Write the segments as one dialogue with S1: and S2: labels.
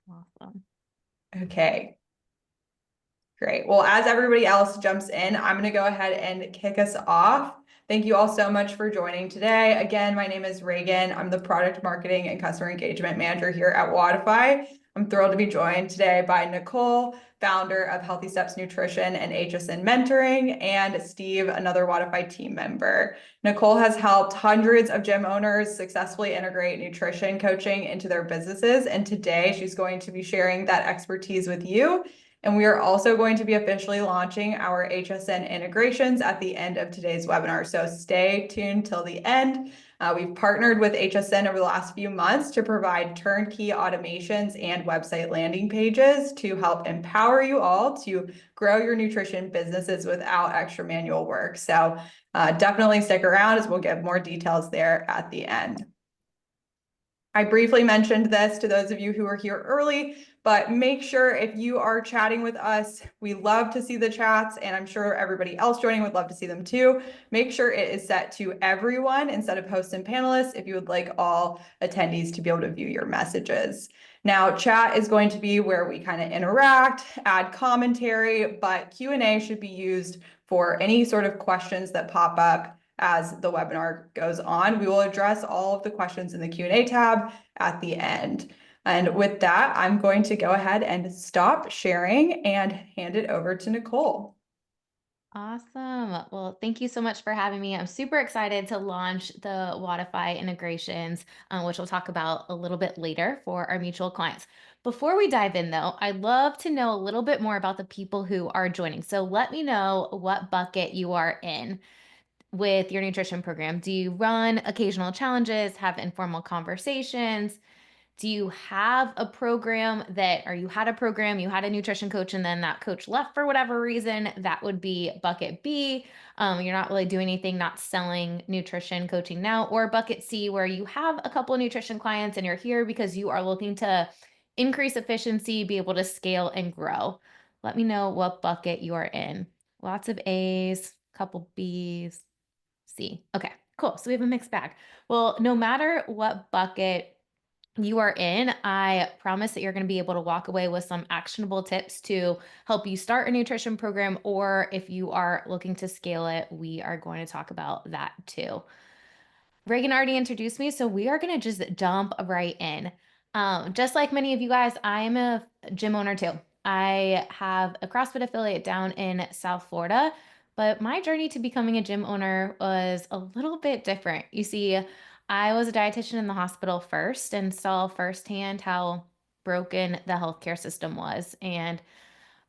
S1: Awesome.
S2: Okay, great. Well, as everybody else jumps in, I'm going to go ahead and kick us off. Thank you all so much for joining today. Again, my name is Reagan. I'm the product marketing and customer engagement manager here at Wodify. I'm thrilled to be joined today by Nicole, founder of Healthy Steps Nutrition and HSN Mentoring, and Steve, another Wodify team member. Nicole has helped hundreds of gym owners successfully integrate nutrition coaching into their businesses, and today she's going to be sharing that expertise with you. And we are also going to be officially launching our HSN integrations at the end of today's webinar. So stay tuned till the end. We've partnered with HSN over the last few months to provide turnkey automations and website landing pages to help empower you all to grow your nutrition businesses without extra manual work. So definitely stick around as we'll give more details there at the end. I briefly mentioned this to those of you who are here early, but make sure if you are chatting with us, we love to see the chats, and I'm sure everybody else joining would love to see them too. Make sure it is set to everyone instead of hosts and panelists if you would like all attendees to be able to view your messages. Now, chat is going to be where we kind of interact, add commentary, but Q&A should be used for any sort of questions that pop up as the webinar goes on. We will address all of the questions in the Q&A tab at the end. And with that, I'm going to go ahead and stop sharing and hand it over to Nicole.
S1: Awesome. Well, thank you so much for having me. I'm super excited to launch the Wodify integrations, which we'll talk about a little bit later for our mutual clients. Before we dive in, though, I'd love to know a little bit more about the people who are joining. So let me know what bucket you are in with your nutrition program. Do you run occasional challenges, have informal conversations? Do you have a program or you had a program, you had a nutrition coach, and then that coach left for whatever reason? That would be bucket B. You're not really doing anything, not selling nutrition coaching now. Or bucket C, where you have a couple of nutrition clients and you're here because you are looking to increase efficiency, be able to scale and grow. Let me know what bucket you are in. Lots of A's, couple B's, C. Okay, cool. So we have a mixed bag. Well, no matter what bucket you are in, I promise that you're going to be able to walk away with some actionable tips to help you start a nutrition program, or if you are looking to scale it, we are going to talk about that too. Reagan already introduced me, so we are going to just jump right in. Just like many of you guys, I am a gym owner too. I have a CrossFit affiliate down in South Florida, but my journey to becoming a gym owner was a little bit different. You see, I was a dietitian in the hospital first and saw firsthand how broken the healthcare system was. And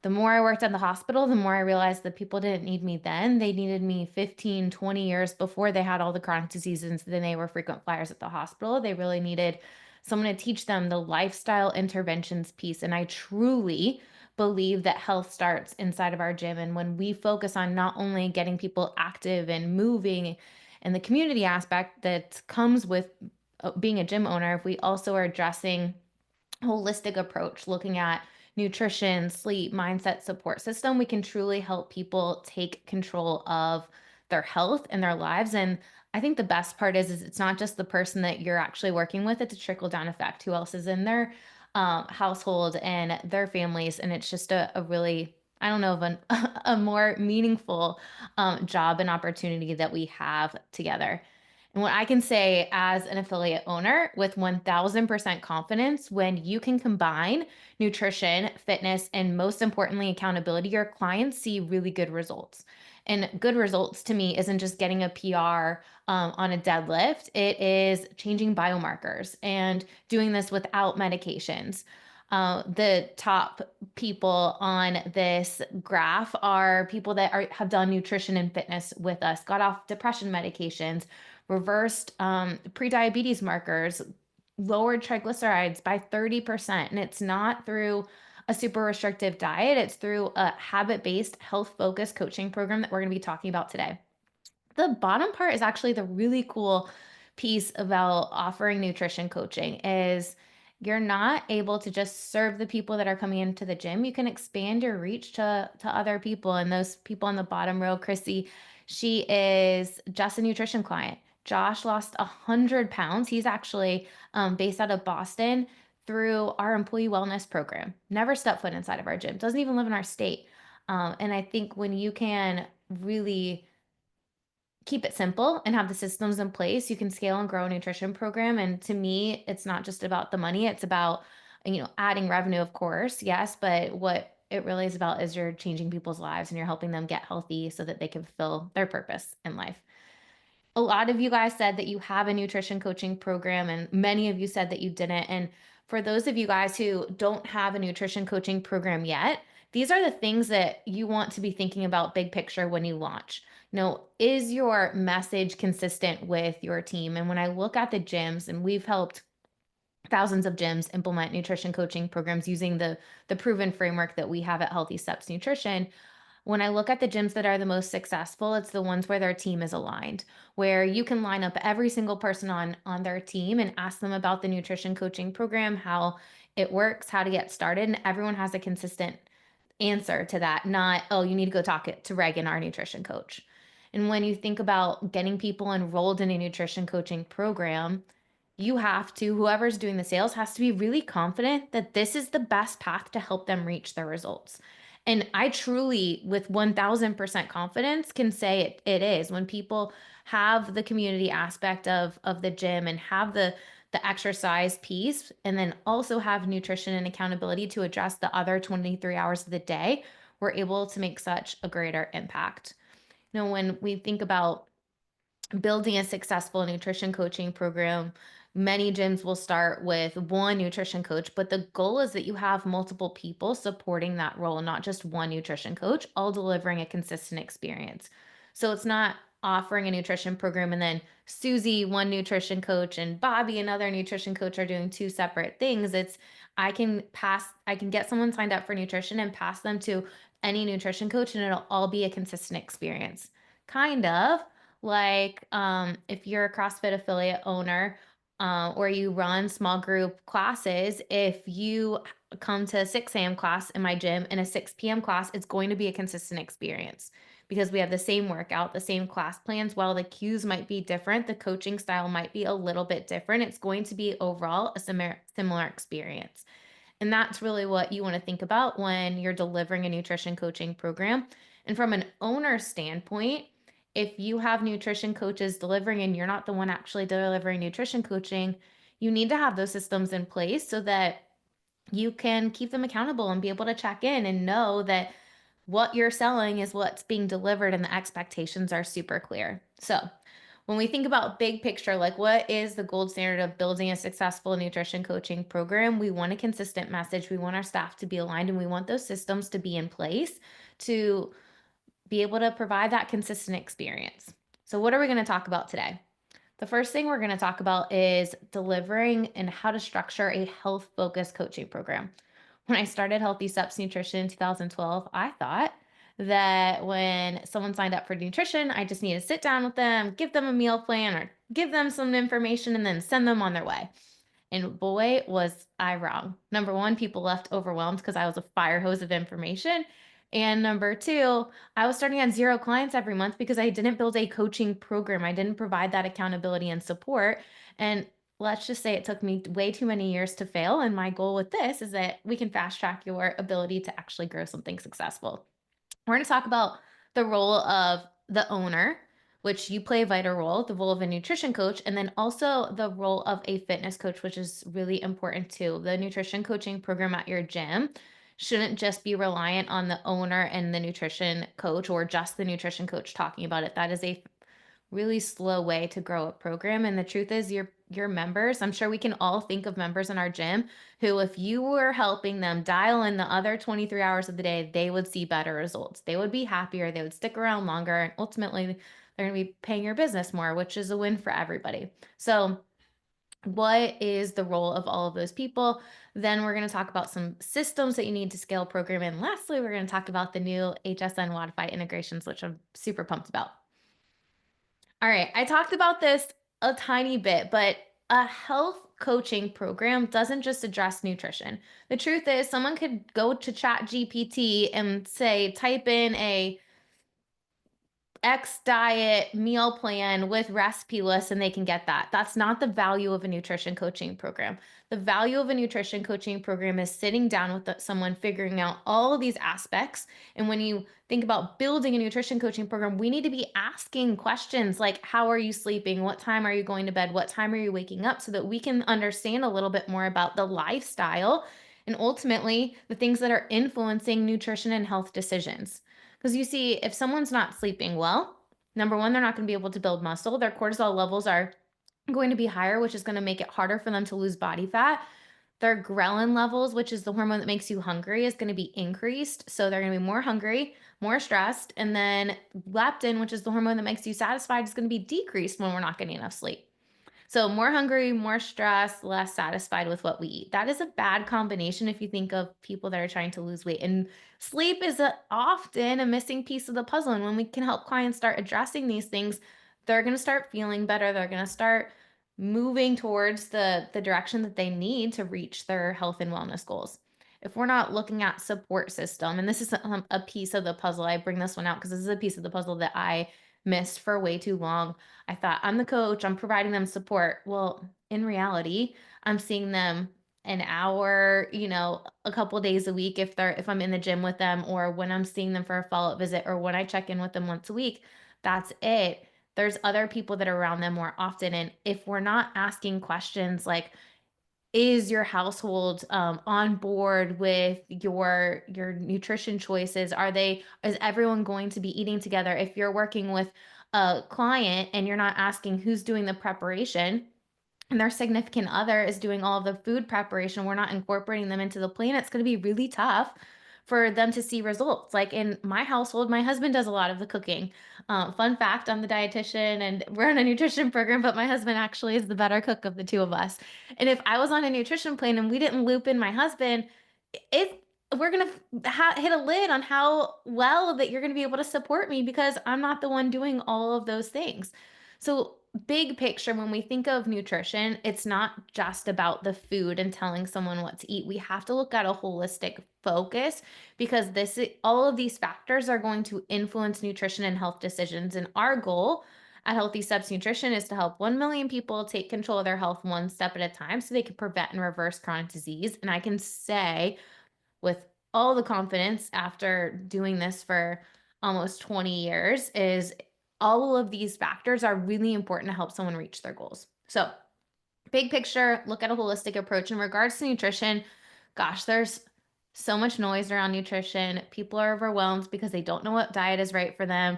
S1: the more I worked at the hospital, the more I realized that people didn't need me then. They needed me 15, 20 years before they had all the chronic diseases. Then they were frequent flyers at the hospital. They really needed someone to teach them the lifestyle interventions piece. And I truly believe that health starts inside of our gym. And when we focus on not only getting people active and moving and the community aspect that comes with being a gym owner, if we also are addressing holistic approach, looking at nutrition, sleep, mindset, support system, we can truly help people take control of their health and their lives. And I think the best part is it's not just the person that you're actually working with, it's a trickle down effect. Who else is in their household and their families? And it's just a really, I don't know, of a more meaningful job and opportunity that we have together. And what I can say as an affiliate owner with 1000% confidence, when you can combine nutrition, fitness, and most importantly, accountability, your clients see really good results. And good results to me isn't just getting a PR on a deadlift, it is changing biomarkers and doing this without medications. The top people on this graph are people that have done nutrition and fitness with us, got off depression medications, reversed prediabetes markers, lowered triglycerides by 30%. And it's not through a super restrictive diet, it's through a habit based, health focused coaching program that we're going to be talking about today. The bottom part is actually the really cool piece about offering nutrition coaching is you're not able to just serve the people that are coming into the gym. You can expand your reach to other people. And those people on the bottom row, Chrissy, she is just a nutrition client. Josh lost 100 pounds. He's actually based out of Boston. through our employee wellness program. Never stepped foot inside of our gym, doesn't even live in our state. And I think when you can really keep it simple and have the systems in place, you can scale and grow a nutrition program. And to me, it's not just about the money, it's about, adding revenue, of course, yes, but what it really is about is you're changing people's lives and you're helping them get healthy so that they can fulfill their purpose in life. A lot of you guys said that you have a nutrition coaching program, and many of you said that you didn't. And for those of you guys who don't have a nutrition coaching program yet, these are the things that you want to be thinking about big picture when you launch. Is your message consistent with your team? And when I look at the gyms, and we've helped thousands of gyms implement nutrition coaching programs using the proven framework that we have at Healthy Steps Nutrition. When I look at the gyms that are the most successful, it's the ones where their team is aligned, where you can line up every single person on their team and ask them about the nutrition coaching program, how it works, how to get started, and everyone has a consistent answer to that, not, oh, you need to go talk it to Reagan, our nutrition coach. And when you think about getting people enrolled in a nutrition coaching program, you have to, whoever's doing the sales has to be really confident that this is the best path to help them reach their results. And I truly, with 1000% confidence, can say it is. When people have the community aspect of the gym and have the exercise piece, and then also have nutrition and accountability to address the other 23 hours of the day, we're able to make such a greater impact. When we think about building a successful nutrition coaching program, many gyms will start with one nutrition coach, but the goal is that you have multiple people supporting that role, not just one nutrition coach, all delivering a consistent experience. So it's not offering a nutrition program and then Susie, one nutrition coach, and Bobby, another nutrition coach, are doing two separate things. I can get someone signed up for nutrition and pass them to any nutrition coach, and it'll all be a consistent experience. Kind of like, if you're a CrossFit affiliate owner, or you run small group classes, if you come to a 6 a.m. class in my gym and a 6 p.m. class, it's going to be a consistent experience because we have the same workout, the same class plans. While the cues might be different, the coaching style might be a little bit different. It's going to be overall a similar experience. And that's really what you want to think about when you're delivering a nutrition coaching program. And from an owner standpoint, if you have nutrition coaches delivering and you're not the one actually delivering nutrition coaching, you need to have those systems in place so that you can keep them accountable and be able to check in and know that what you're selling is what's being delivered and the expectations are super clear. So, when we think about big picture, like what is the gold standard of building a successful nutrition coaching program? We want a consistent message. We want our staff to be aligned and we want those systems to be in place to be able to provide that consistent experience. So, what are we going to talk about today? The first thing we're going to talk about is delivering and how to structure a health focused coaching program. When I started Healthy Steps Nutrition in 2012, I thought that when someone signed up for nutrition, I just need to sit down with them, give them a meal plan, or give them some information, and then send them on their way. And boy, was I wrong. Number one, people left overwhelmed because I was a fire hose of information. And number two, I was starting at zero clients every month because I didn't build a coaching program. I didn't provide that accountability and support. And let's just say it took me way too many years to fail. And my goal with this is that we can fast track your ability to actually grow something successful. We're going to talk about the role of the owner, which you play a vital role, the role of a nutrition coach, and then also the role of a fitness coach, which is really important too. The nutrition coaching program at your gym shouldn't just be reliant on the owner and the nutrition coach or just the nutrition coach talking about it. That is a really slow way to grow a program. And the truth is your members, I'm sure we can all think of members in our gym who, if you were helping them dial in the other 23 hours of the day, they would see better results. They would be happier, they would stick around longer, and ultimately they're going to be paying your business more, which is a win for everybody. So what is the role of all of those people? Then we're going to talk about some systems that you need to scale a program. And lastly, we're going to talk about the new HSN Wodify integrations, which I'm super pumped about. All right, I talked about this a tiny bit, but a health coaching program doesn't just address nutrition. The truth is, someone could go to Chat GPT and say, type in X diet meal plan with recipe lists and they can get that. That's not the value of a nutrition coaching program. The value of a nutrition coaching program is sitting down with someone, figuring out all of these aspects. And when you think about building a nutrition coaching program, we need to be asking questions like, how are you sleeping? What time are you going to bed? What time are you waking up? So that we can understand a little bit more about the lifestyle and ultimately the things that are influencing nutrition and health decisions. Because you see, if someone's not sleeping well, number one, they're not going to be able to build muscle. Their cortisol levels are going to be higher, which is going to make it harder for them to lose body fat. Their ghrelin levels, which is the hormone that makes you hungry, is going to be increased. So they're going to be more hungry, more stressed. And then leptin, which is the hormone that makes you satisfied, is going to be decreased when we're not getting enough sleep. So more hungry, more stressed, less satisfied with what we eat. That is a bad combination if you think of people that are trying to lose weight. And sleep is often a missing piece of the puzzle. And when we can help clients start addressing these things, they're going to start feeling better. They're going to start moving towards the direction that they need to reach their health and wellness goals. If we're not looking at support system, and this is a piece of the puzzle, I bring this one out because this is a piece of the puzzle that I missed for way too long. I thought I'm the coach, I'm providing them support. Well, in reality, I'm seeing them an hour, a couple days a week if I'm in the gym with them or when I'm seeing them for a follow-up visit or when I check in with them once a week. That's it. There's other people that are around them more often. And if we're not asking questions like, is your household on board with your nutrition choices? Is everyone going to be eating together? If you're working with a client and you're not asking who's doing the preparation, and their significant other is doing all of the food preparation, we're not incorporating them into the plan, it's going to be really tough for them to see results. Like in my household, my husband does a lot of the cooking. Fun fact, I'm the dietitian and we're on a nutrition program, but my husband actually is the better cook of the two of us. And if I was on a nutrition plan and we didn't loop in my husband, it we're gonna hit a lid on how well that you're gonna be able to support me because I'm not the one doing all of those things. So big picture, when we think of nutrition, it's not just about the food and telling someone what to eat. We have to look at a holistic focus because all of these factors are going to influence nutrition and health decisions. And our goal at Healthy Steps Nutrition is to help 1 million people take control of their health one step at a time so they can prevent and reverse chronic disease. And I can say with all the confidence after doing this for almost 20 years is all of these factors are really important to help someone reach their goals. So, big picture, look at a holistic approach in regards to nutrition. Gosh, there's so much noise around nutrition. People are overwhelmed because they don't know what diet is right for them.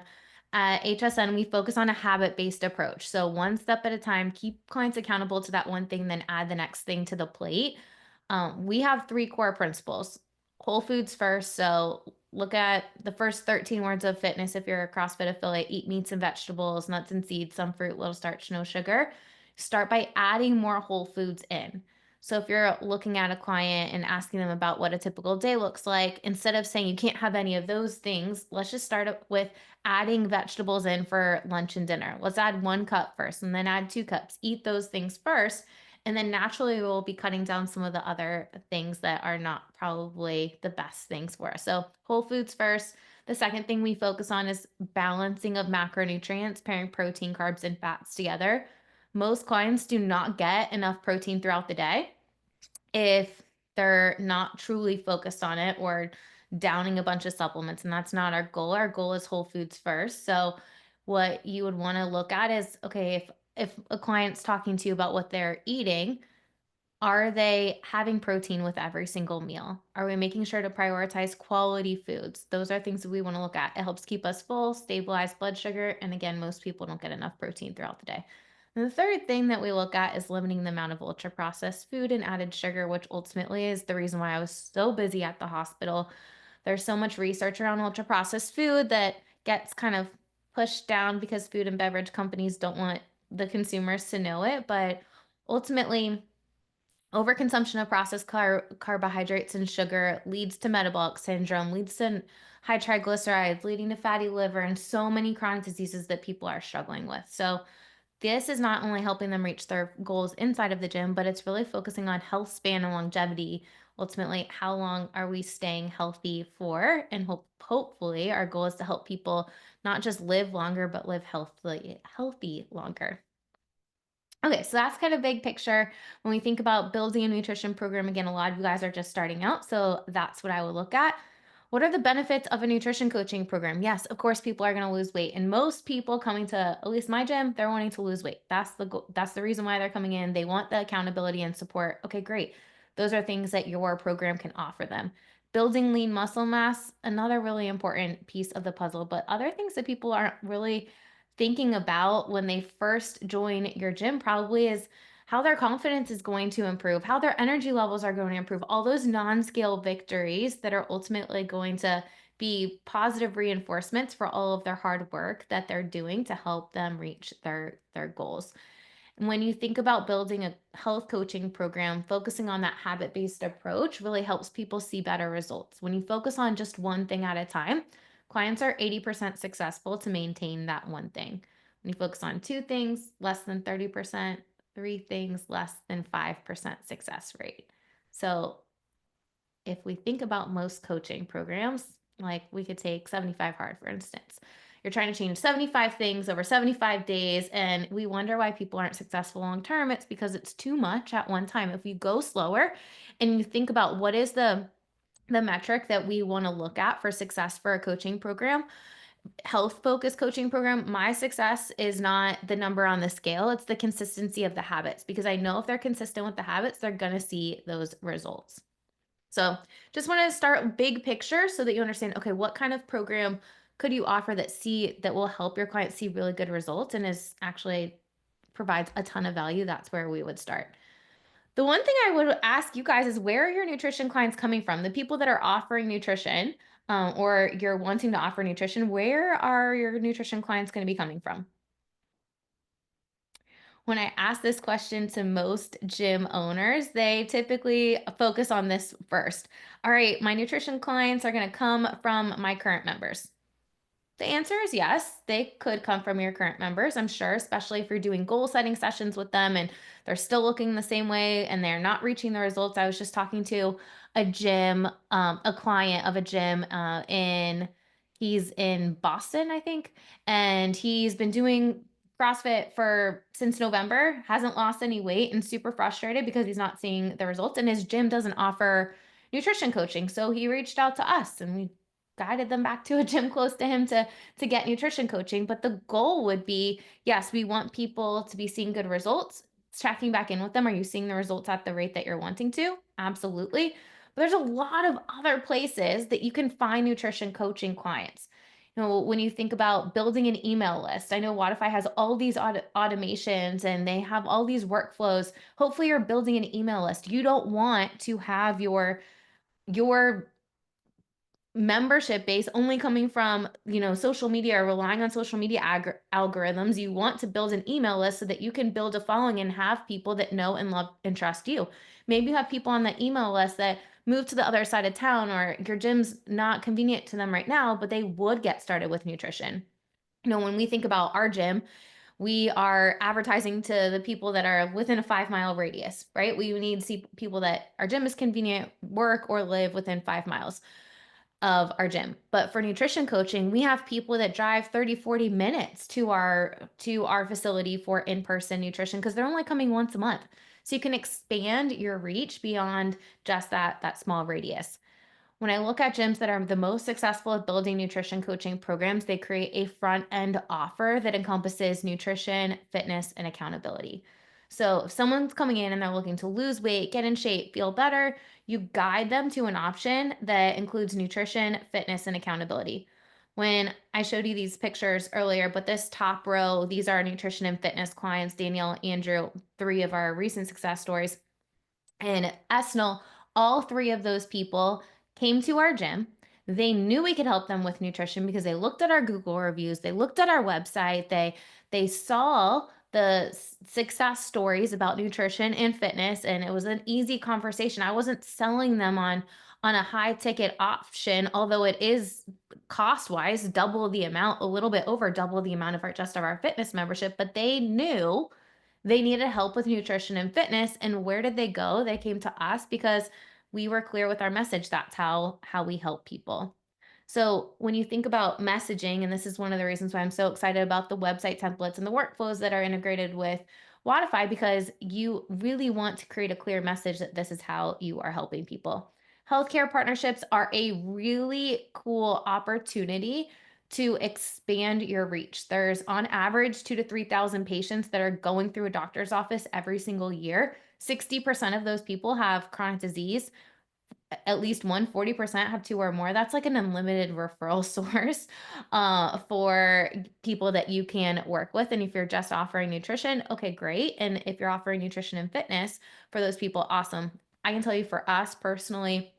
S1: At HSN, we focus on a habit based approach. So, one step at a time, keep clients accountable to that one thing, then add the next thing to the plate. We have three core principles: whole foods first. So, look at the first 13 words of fitness. If you're a CrossFit affiliate, eat meats and vegetables, nuts and seeds, some fruit, little starch, no sugar. Start by adding more whole foods in. So if you're looking at a client and asking them about what a typical day looks like, instead of saying you can't have any of those things, let's just start with adding vegetables in for lunch and dinner. Let's add 1 cup first and then add 2 cups. Eat those things first. And then naturally, we'll be cutting down some of the other things that are not probably the best things for us. So, whole foods first. The second thing we focus on is balancing of macronutrients, pairing protein, carbs, and fats together. Most clients do not get enough protein throughout the day if they're not truly focused on it or downing a bunch of supplements. And that's not our goal. Our goal is whole foods first. So, what you would want to look at is okay, if a client's talking to you about what they're eating, are they having protein with every single meal? Are we making sure to prioritize quality foods? Those are things that we want to look at. It helps keep us full, stabilize blood sugar. And again, most people don't get enough protein throughout the day. And the third thing that we look at is limiting the amount of ultra processed food and added sugar, which ultimately is the reason why I was so busy at the hospital. There's so much research around ultra processed food that gets kind of pushed down because food and beverage companies don't want the consumers to know it. But ultimately, overconsumption of processed carbohydrates and sugar leads to metabolic syndrome, leads to high triglycerides, leading to fatty liver, and so many chronic diseases that people are struggling with. So, this is not only helping them reach their goals inside of the gym, but it's really focusing on health span and longevity, ultimately, how long are we staying healthy for? And hopefully, our goal is to help people not just live longer, but live healthy longer. Okay, so that's kind of big picture. When we think about building a nutrition program, again, a lot of you guys are just starting out. So that's what I would look at. What are the benefits of a nutrition coaching program? Yes, of course, people are going to lose weight. And most people coming to at least my gym, they're wanting to lose weight. That's the goal. That's the reason why they're coming in. They want the accountability and support. Okay, great. Those are things that your program can offer them. Building lean muscle mass, another really important piece of the puzzle, but other things that people aren't really thinking about when they first join your gym probably is how their confidence is going to improve, how their energy levels are going to improve, all those non-scale victories that are ultimately going to be positive reinforcements for all of their hard work that they're doing to help them reach their goals. When you think about building a health coaching program, focusing on that habit based approach really helps people see better results. When you focus on just one thing at a time, clients are 80% successful to maintain that one thing. When you focus on two things, less than 30%, three things, less than 5% success rate. So if we think about most coaching programs, like we could take 75 hard, for instance. You're trying to change 75 things over 75 days, and we wonder why people aren't successful long term. It's because it's too much at one time. If you go slower and you think about what is the metric that we want to look at for success for a coaching program, health focused coaching program, my success is not the number on the scale, it's the consistency of the habits, because I know if they're consistent with the habits, they're going to see those results. So just want to start big picture so that you understand, okay, what kind of program could you offer that will help your clients see really good results and is actually provides a ton of value. That's where we would start. The one thing I would ask you guys is, where are your nutrition clients coming from? The people that are offering nutrition, or you're wanting to offer nutrition, where are your nutrition clients going to be coming from? When I ask this question to most gym owners, they typically focus on this first. All right, my nutrition clients are going to come from my current members. The answer is yes, they could come from your current members, I'm sure, especially if you're doing goal setting sessions with them and they're still looking the same way and they're not reaching the results. I was just talking to a client of a gym he's in Boston, I think, and he's been doing CrossFit for since November, hasn't lost any weight and super frustrated because he's not seeing the results. And his gym doesn't offer nutrition coaching. So he reached out to us and we guided them back to a gym close to him to get nutrition coaching. But the goal would be, yes, we want people to be seeing good results. Checking back in with them. Are you seeing the results at the rate that you're wanting to? Absolutely. But there's a lot of other places that you can find nutrition coaching clients. When you think about building an email list, I know Wodify has all these automations and they have all these workflows. Hopefully you're building an email list. You don't want to have your membership base only coming from social media or relying on social media algorithms. You want to build an email list so that you can build a following and have people that know and love and trust you. Maybe you have people on that email list that move to the other side of town, or your gym's not convenient to them right now, but they would get started with nutrition. When we think about our gym, we are advertising to the people that are within a 5 mile radius, right? We need to see people that our gym is convenient, work or live within 5 miles of our gym. But for nutrition coaching, we have people that drive 30, 40 minutes to our facility for in-person nutrition because they're only coming once a month. So you can expand your reach beyond just that small radius. When I look at gyms that are the most successful at building nutrition coaching programs, they create a front end offer that encompasses nutrition, fitness, and accountability. So if someone's coming in and they're looking to lose weight, get in shape, feel better, you guide them to an option that includes nutrition, fitness, and accountability. When I showed you these pictures earlier, but this top row, these are nutrition and fitness clients, Danielle, Andrew, three of our recent success stories. And Esnell, all three of those people came to our gym. They knew we could help them with nutrition because they looked at our Google reviews, they looked at our website, they saw the success stories about nutrition and fitness, and it was an easy conversation. I wasn't selling them on a high ticket option, although it is cost wise double the amount, a little bit over double the amount of our fitness membership, but they knew they needed help with nutrition and fitness. And where did they go? They came to us because We were clear with our message. That's how we help people. So when you think about messaging, and this is one of the reasons why I'm so excited about the website templates and the workflows that are integrated with Wodify, because you really want to create a clear message that this is how you are helping people. Healthcare partnerships are a really cool opportunity to expand your reach. There's on average 2 to 3,000 patients that are going through a doctor's office every single year. 60% of those people have chronic disease, at least one, 40% have two or more. That's like an unlimited referral source for people that you can work with. And if you're just offering nutrition, okay, great. And if you're offering nutrition and fitness for those people, awesome. I can tell you for us personally,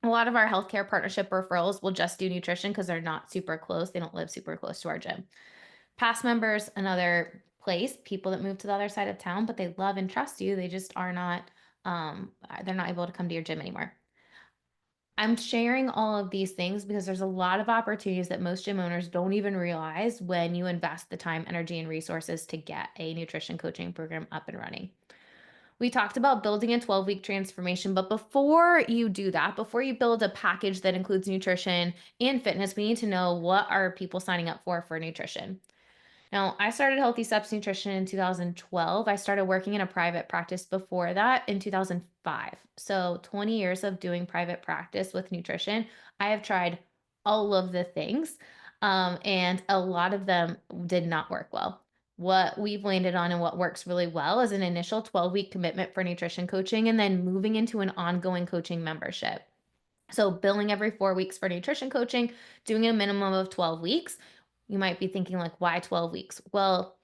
S1: a lot of our healthcare partnership referrals will just do nutrition because they're not super close. They don't live super close to our gym. Past members, another place, people that move to the other side of town, but they love and trust you. They just are not, they're not able to come to your gym anymore. I'm sharing all of these things because there's a lot of opportunities that most gym owners don't even realize when you invest the time, energy, and resources to get a nutrition coaching program up and running. We talked about building a 12-week transformation, but before you do that, before you build a package that includes nutrition and fitness, we need to know what are people signing up for nutrition. Now, I started Healthy Steps Nutrition in 2012. I started working in a private practice before that in 2005. So, 20 years of doing private practice with nutrition. I have tried all of the things, and a lot of them did not work well. What we've landed on and what works really well is an initial 12-week commitment for nutrition coaching and then moving into an ongoing coaching membership. So, billing every 4 weeks for nutrition coaching, doing a minimum of 12 weeks. You might be thinking, like, why 12 weeks? Well,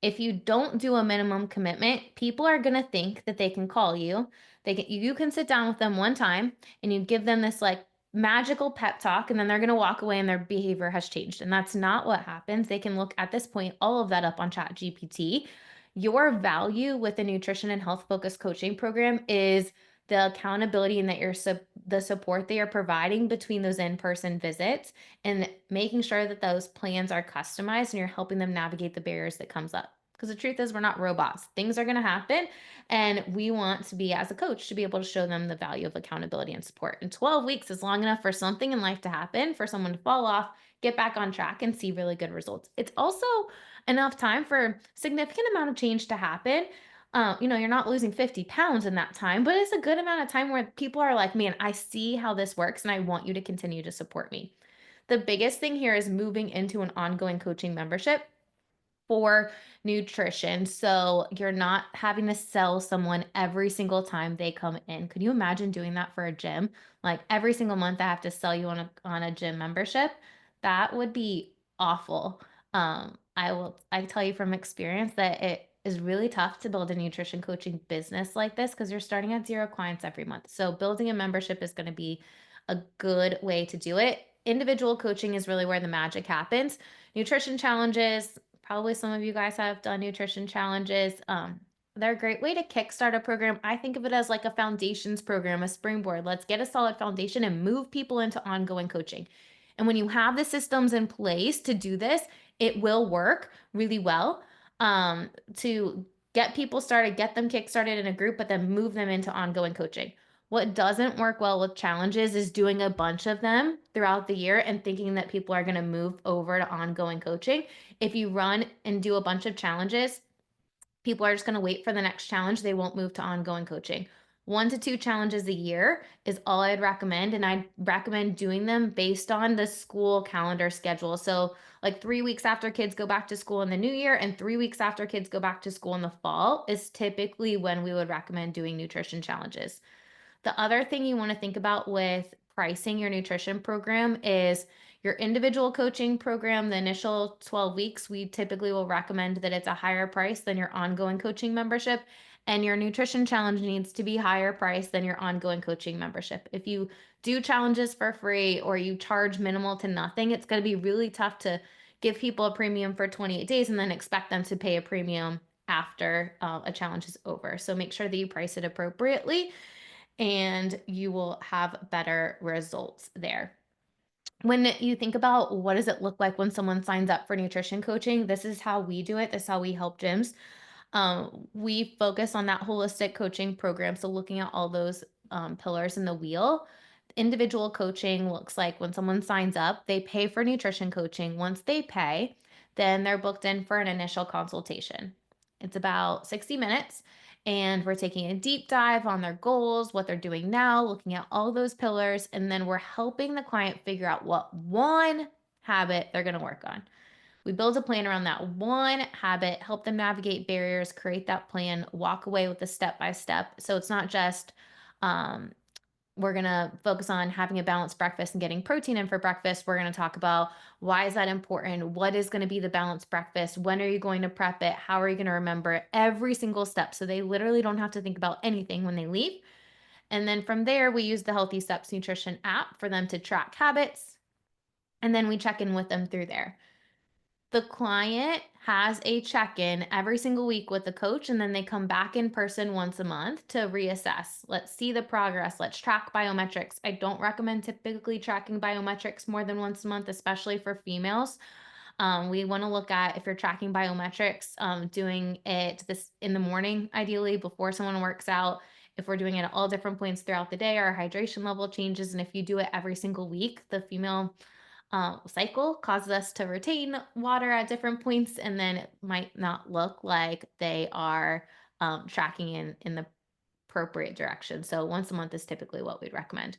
S1: if you don't do a minimum commitment, people are going to think that they can call you. You can sit down with them one time and you give them this like magical pep talk, and then they're going to walk away and their behavior has changed. And that's not what happens. They can look at this point all of that up on Chat GPT. Your value with a nutrition and health focused coaching program is the accountability and that the support that you're providing between those in-person visits and making sure that those plans are customized and you're helping them navigate the barriers that comes up. Because the truth is, we're not robots. Things are going to happen. And we want to be, as a coach, to be able to show them the value of accountability and support. And 12 weeks is long enough for something in life to happen, for someone to fall off, get back on track, and see really good results. It's also enough time for significant amount of change to happen. You're not losing 50 pounds in that time, but it's a good amount of time where people are like, man, I see how this works and I want you to continue to support me. The biggest thing here is moving into an ongoing coaching membership for nutrition. So you're not having to sell someone every single time they come in. Could you imagine doing that for a gym? Like every single month I have to sell you on a gym membership? That would be awful. I tell you from experience that it is really tough to build a nutrition coaching business like this because you're starting at 0 clients every month. So building a membership is going to be a good way to do it. Individual coaching is really where the magic happens. Nutrition challenges, probably some of you guys have done nutrition challenges. They're a great way to kickstart a program. I think of it as like a foundations program, a springboard. Let's get a solid foundation and move people into ongoing coaching. And when you have the systems in place to do this, it will work really well to get people started, get them kickstarted in a group, but then move them into ongoing coaching. What doesn't work well with challenges is doing a bunch of them throughout the year and thinking that people are going to move over to ongoing coaching. If you run and do a bunch of challenges, people are just going to wait for the next challenge. They won't move to ongoing coaching. 1 to 2 challenges a year is all I'd recommend. And I'd recommend doing them based on the school calendar schedule. So, like 3 weeks after kids go back to school in the new year and 3 weeks after kids go back to school in the fall is typically when we would recommend doing nutrition challenges. The other thing you want to think about with pricing your nutrition program is your individual coaching program. The initial 12 weeks, we typically will recommend that it's a higher price than your ongoing coaching membership. And your nutrition challenge needs to be higher price than your ongoing coaching membership. If you do challenges for free or you charge minimal to nothing, it's going to be really tough to give people a premium for 28 days and then expect them to pay a premium after a challenge is over. So make sure that you price it appropriately and you will have better results there. When you think about what does it look like when someone signs up for nutrition coaching, this is how we do it. This is how we help gyms. We focus on that holistic coaching program. So looking at all those pillars in the wheel. Individual coaching looks like when someone signs up, they pay for nutrition coaching. Once they pay, then they're booked in for an initial consultation. It's about 60 minutes, and we're taking a deep dive on their goals, what they're doing now, looking at all those pillars, and then we're helping the client figure out what one habit they're going to work on. We build a plan around that one habit, help them navigate barriers, create that plan, walk away with the step by step. So it's not just, um, we're going to focus on having a balanced breakfast and getting protein in for breakfast. We're going to talk about why is that important? What is going to be the balanced breakfast? When are you going to prep it? How are you going to remember it? Every single step. So they literally don't have to think about anything when they leave. And then from there, we use the Healthy Steps Nutrition app for them to track habits. And then we check in with them through there. The client has a check-in every single week with the coach, and then they come back in person once a month to reassess. Let's see the progress. Let's track biometrics. I don't recommend typically tracking biometrics more than once a month, especially for females. We want to look at, if you're tracking biometrics, doing it this in the morning, ideally before someone works out. If we're doing it at all different points throughout the day, our hydration level changes. And if you do it every single week, the female cycle causes us to retain water at different points, and then it might not look like they are tracking in the appropriate direction. So once a month is typically what we'd recommend.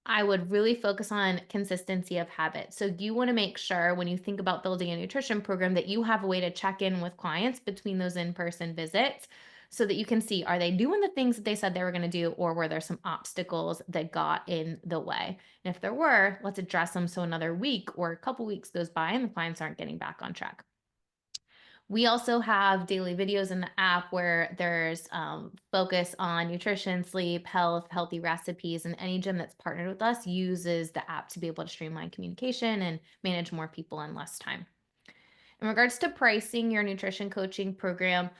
S1: I would really focus on consistency of habit. So you want to make sure when you think about building a nutrition program that you have a way to check in with clients between those in-person visits so that you can see, are they doing the things that they said they were going to do, or were there some obstacles that got in the way? And if there were, let's address them so another week or a couple weeks goes by and the clients aren't getting back on track. We also have daily videos in the app where there's focus on nutrition, sleep, health, healthy recipes, and any gym that's partnered with us uses the app to be able to streamline communication and manage more people in less time. In regards to pricing your nutrition coaching program,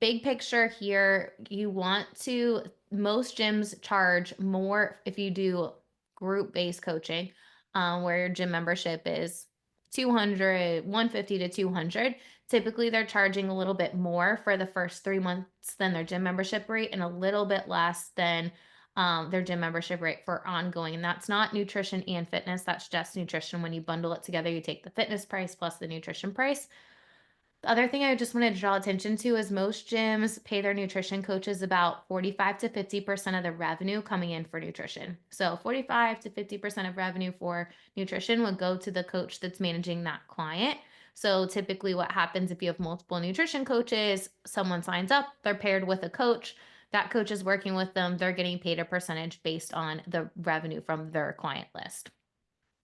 S1: big picture here, you want to, most gyms charge more if you do group based coaching, where your gym membership is 200, 150 to 200. Typically, they're charging a little bit more for the first 3 months than their gym membership rate, and a little bit less than their gym membership rate for ongoing. And that's not nutrition and fitness. That's just nutrition. When you bundle it together, you take the fitness price plus the nutrition price. The other thing I just wanted to draw attention to is most gyms pay their nutrition coaches about 45 to 50% of the revenue coming in for nutrition. So 45 to 50% of revenue for nutrition would go to the coach that's managing that client. So typically what happens if you have multiple nutrition coaches, someone signs up, they're paired with a coach, that coach is working with them, they're getting paid a percentage based on the revenue from their client list.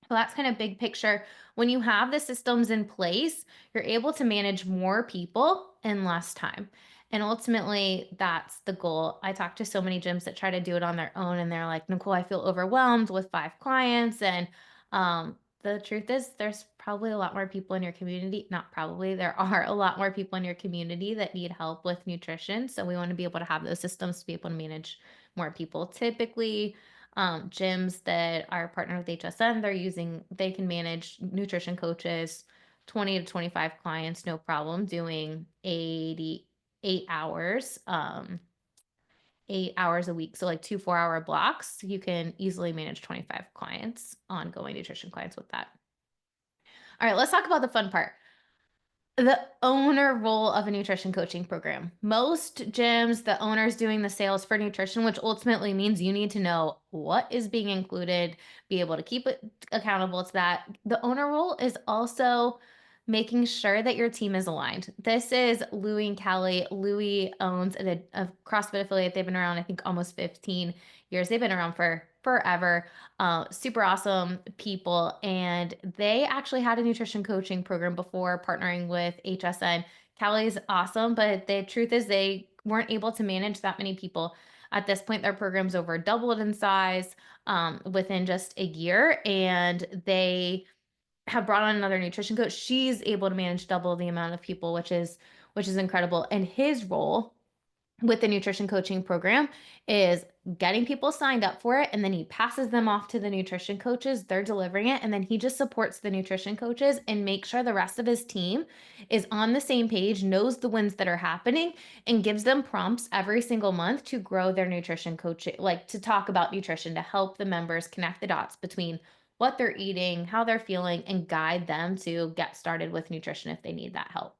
S1: So that's kind of big picture. When you have the systems in place, you're able to manage more people in less time. And ultimately, that's the goal. I talk to so many gyms that try to do it on their own, and they're like, Nicole, I feel overwhelmed with 5 clients. And the truth is, there's probably a lot more people in your community. Not probably, there are a lot more people in your community that need help with nutrition. So we want to be able to have those systems to be able to manage more people. Typically, gyms that are partnered with HSN, they can manage nutrition coaches, 20 to 25 clients, no problem, doing 88 hours, 8 hours a week. So like 2 4-hour blocks, you can easily manage 25 clients, ongoing nutrition clients with that. All right, let's talk about the fun part. The owner role of a nutrition coaching program. Most gyms, the owner's doing the sales for nutrition, which ultimately means you need to know what is being included, be able to keep it accountable to that. The owner role is also making sure that your team is aligned. This is Louie and Callie. Louie owns a CrossFit affiliate. They've been around, I think, almost 15 years. They've been around for forever. Super awesome people. And they actually had a nutrition coaching program before partnering with HSN. Callie's awesome, but the truth is they weren't able to manage that many people. At this point, their program's over doubled in size within just a year. And they have brought on another nutrition coach. She's able to manage double the amount of people, which is incredible. And his role with the nutrition coaching program is getting people signed up for it, and then he passes them off to the nutrition coaches. They're delivering it, and then he just supports the nutrition coaches and makes sure the rest of his team is on the same page, knows the wins that are happening, and gives them prompts every single month to grow their nutrition coaching, like to talk about nutrition, to help the members connect the dots between what they're eating, how they're feeling, and guide them to get started with nutrition if they need that help.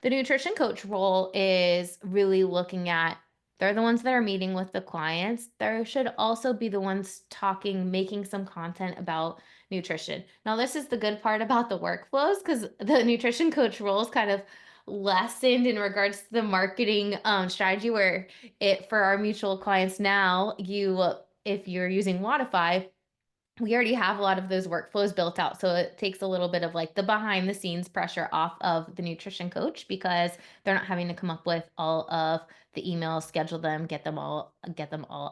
S1: The nutrition coach role is really looking at, they're the ones that are meeting with the clients. There should also be the ones talking, making some content about nutrition. Now, this is the good part about the workflows because the nutrition coach role is kind of lessened in regards to the marketing strategy, where it for our mutual clients now, if you're using Wodify, we already have a lot of those workflows built out. So it takes a little bit of like the behind the scenes pressure off of the nutrition coach because they're not having to come up with all of the emails, schedule them, get them all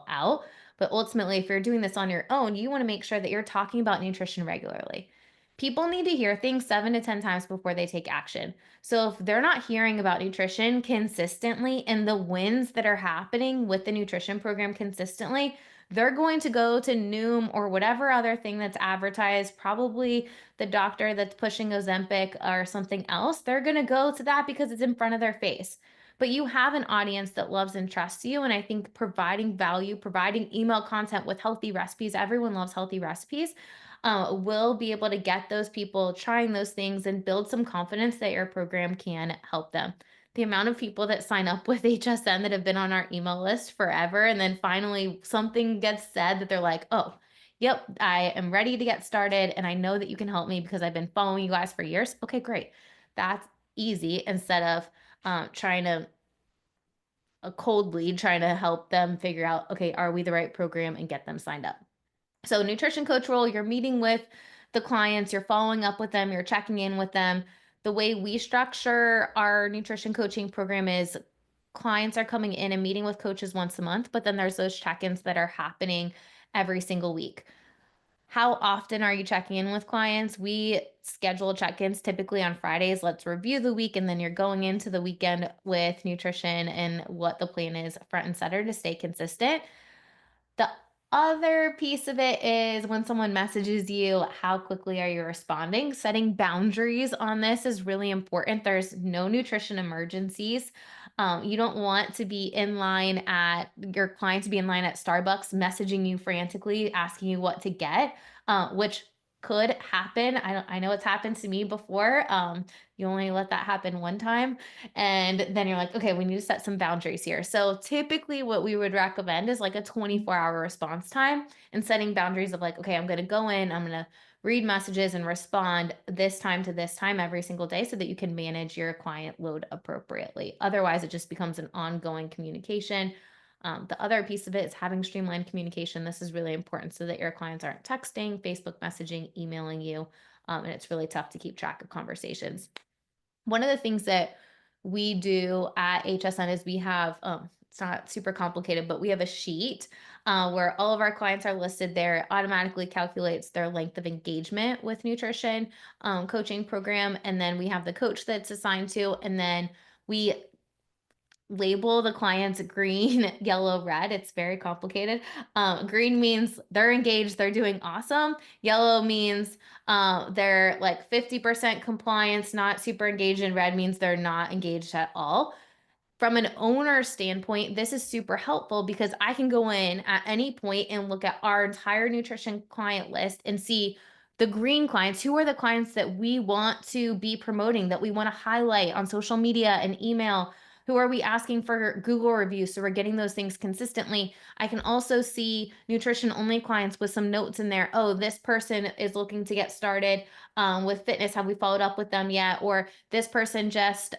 S1: out. But ultimately, if you're doing this on your own, you want to make sure that you're talking about nutrition regularly. People need to hear things 7 to 10 times before they take action. So if they're not hearing about nutrition consistently and the wins that are happening with the nutrition program consistently, they're going to go to Noom or whatever other thing that's advertised, probably the doctor that's pushing Ozempic or something else. They're going to go to that because it's in front of their face. But you have an audience that loves and trusts you. And I think providing value, providing email content with healthy recipes, everyone loves healthy recipes, will be able to get those people trying those things and build some confidence that your program can help them. The amount of people that sign up with HSN that have been on our email list forever, and then finally something gets said that they're like, oh, yep, I am ready to get started. And I know that you can help me because I've been following you guys for years. Okay, great. That's easy instead of trying to a cold lead, trying to help them figure out, okay, are we the right program and get them signed up. So, nutrition coach role, you're meeting with the clients, you're following up with them, you're checking in with them. The way we structure our nutrition coaching program is clients are coming in and meeting with coaches once a month, but then there's those check ins that are happening every single week. How often are you checking in with clients? We schedule check ins typically on Fridays. Let's review the week, and then you're going into the weekend with nutrition and what the plan is front and center to stay consistent. The other piece of it is when someone messages you, how quickly are you responding? Setting boundaries on this is really important. There's no nutrition emergencies. You don't want to be in line at your client to be in line at Starbucks, messaging you frantically, asking you what to get, which could happen. I know it's happened to me before. You only let that happen one time, and then you're like, okay, we need to set some boundaries here. So typically what we would recommend is like a 24-hour response time, and setting boundaries of like, okay, I'm going to go in, I'm going to read messages and respond this time to this time every single day so that you can manage your client load appropriately. Otherwise, it just becomes an ongoing communication. The other piece of it is having streamlined communication. This is really important so that your clients aren't texting, Facebook messaging, emailing you. And it's really tough to keep track of conversations. One of the things that we do at HSN is we have, it's not super complicated, but we have a sheet where all of our clients are listed there. It automatically calculates their length of engagement with nutrition coaching program. And then we have the coach that's assigned to, and then we label the clients green, yellow, red. It's very complicated. Green means they're engaged, they're doing awesome. Yellow means they're like 50% compliance, not super engaged. And red means they're not engaged at all. From an owner standpoint, this is super helpful because I can go in at any point and look at our entire nutrition client list and see the green clients. Who are the clients that we want to be promoting, that we want to highlight on social media and email? Who are we asking for Google reviews? So we're getting those things consistently. I can also see nutrition only clients with some notes in there. Oh, this person is looking to get started with fitness. Have we followed up with them yet? Or this person just,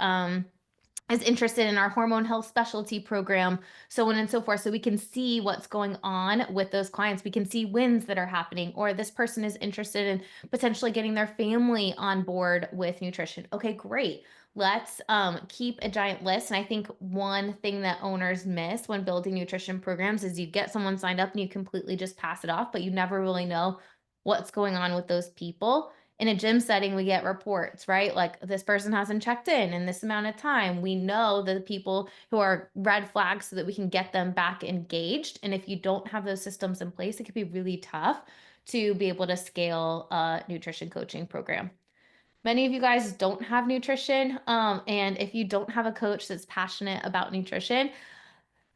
S1: is interested in our hormone health specialty program, so on and so forth. So we can see what's going on with those clients. We can see wins that are happening, or this person is interested in potentially getting their family on board with nutrition. Okay, great. Let's keep a giant list. And I think one thing that owners miss when building nutrition programs is you get someone signed up and you completely just pass it off, but you never really know what's going on with those people In a gym setting, we get reports, right? Like this person hasn't checked in this amount of time. We know the people who are red flags so that we can get them back engaged. And if you don't have those systems in place, it can be really tough to be able to scale a nutrition coaching program. Many of you guys don't have nutrition. And if you don't have a coach that's passionate about nutrition,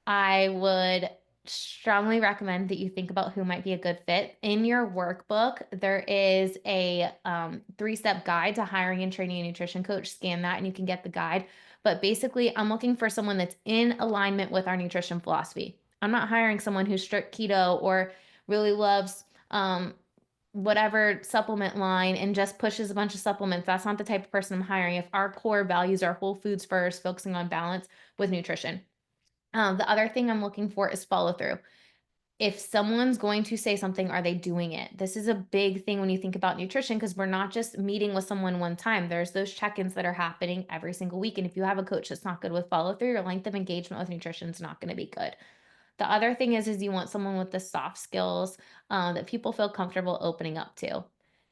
S1: I would strongly recommend that you think about who might be a good fit. In your workbook, there is a 3-step guide to hiring and training a nutrition coach. Scan that and you can get the guide. But basically, I'm looking for someone that's in alignment with our nutrition philosophy. I'm not hiring someone who's strict keto or really loves whatever supplement line and just pushes a bunch of supplements. That's not the type of person I'm hiring. If our core values are whole foods first, focusing on balance with nutrition. The other thing I'm looking for is follow through. If someone's going to say something, are they doing it? This is a big thing when you think about nutrition because we're not just meeting with someone one time. There's those check ins that are happening every single week. And if you have a coach that's not good with follow through, your length of engagement with nutrition is not going to be good. The other thing is you want someone with the soft skills that people feel comfortable opening up to.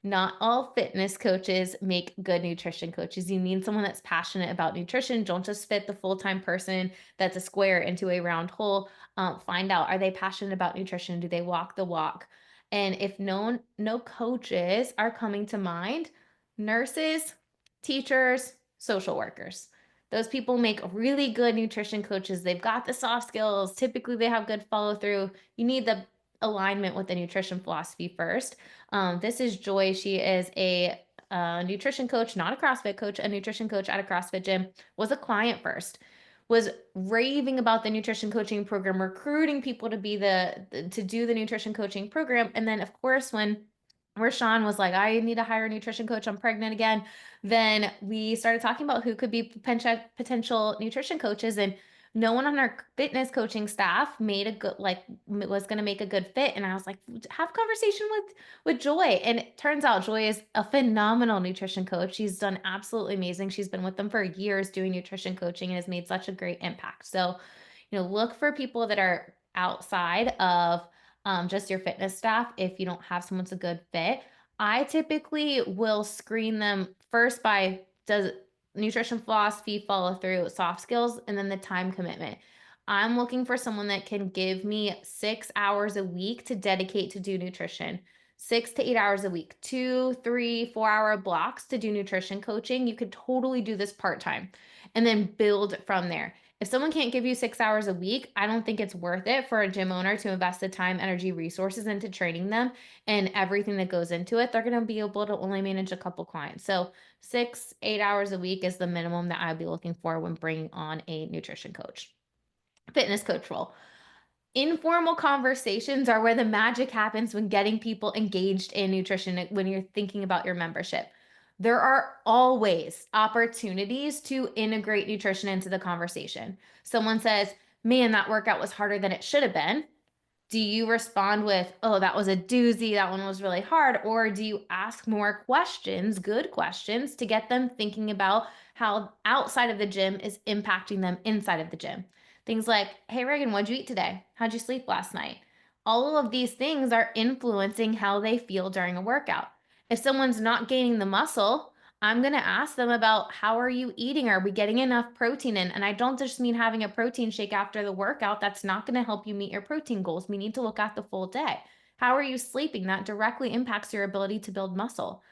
S1: Not all fitness coaches make good nutrition coaches. You need someone that's passionate about nutrition. Don't just fit the full time person that's a square into a round hole. Find out, are they passionate about nutrition? Do they walk the walk? And if no coaches are coming to mind, nurses, teachers, social workers. Those people make really good nutrition coaches. They've got the soft skills. Typically, they have good follow through. You need the alignment with the nutrition philosophy first. This is Joy. She is a nutrition coach, not a CrossFit coach, a nutrition coach at a CrossFit gym, was a client first, was raving about the nutrition coaching program, recruiting people to be to do the nutrition coaching program. And then, of course, when Rashawn was like, I need to hire a nutrition coach. I'm pregnant again. Then we started talking about who could be potential nutrition coaches, and no one on our fitness coaching staff made a good was going to make a good fit. And I was like, have a conversation with Joy. And it turns out Joy is a phenomenal nutrition coach. She's done absolutely amazing. She's been with them for years doing nutrition coaching and has made such a great impact. So, look for people that are outside of just your fitness staff if you don't have someone that's a good fit. I typically will screen them first by does nutrition philosophy, follow through, soft skills, and then the time commitment. I'm looking for someone that can give me 6 hours a week to dedicate to do nutrition. 6 to 8 hours a week, 2, 3, 4 hour blocks to do nutrition coaching. You could totally do this part time and then build from there. If someone can't give you 6 hours a week, I don't think it's worth it for a gym owner to invest the time, energy, resources into training them and everything that goes into it. They're going to be able to only manage a couple clients. So 6, 8 hours a week is the minimum that I'd be looking for when bringing on a nutrition coach. Fitness coach role. Informal conversations are where the magic happens when getting people engaged in nutrition when you're thinking about your membership. There are always opportunities to integrate nutrition into the conversation. Someone says, man, that workout was harder than it should have been. Do you respond with, oh, that was a doozy, that one was really hard? Or do you ask more questions, good questions, to get them thinking about how outside of the gym is impacting them inside of the gym? Things like, hey, Reagan, what'd you eat today? How'd you sleep last night? All of these things are influencing how they feel during a workout. If someone's not gaining the muscle, I'm going to ask them about how are you eating? Are we getting enough protein in? And I don't just mean having a protein shake after the workout. That's not going to help you meet your protein goals. We need to look at the full day. How are you sleeping? That directly impacts your ability to build muscle.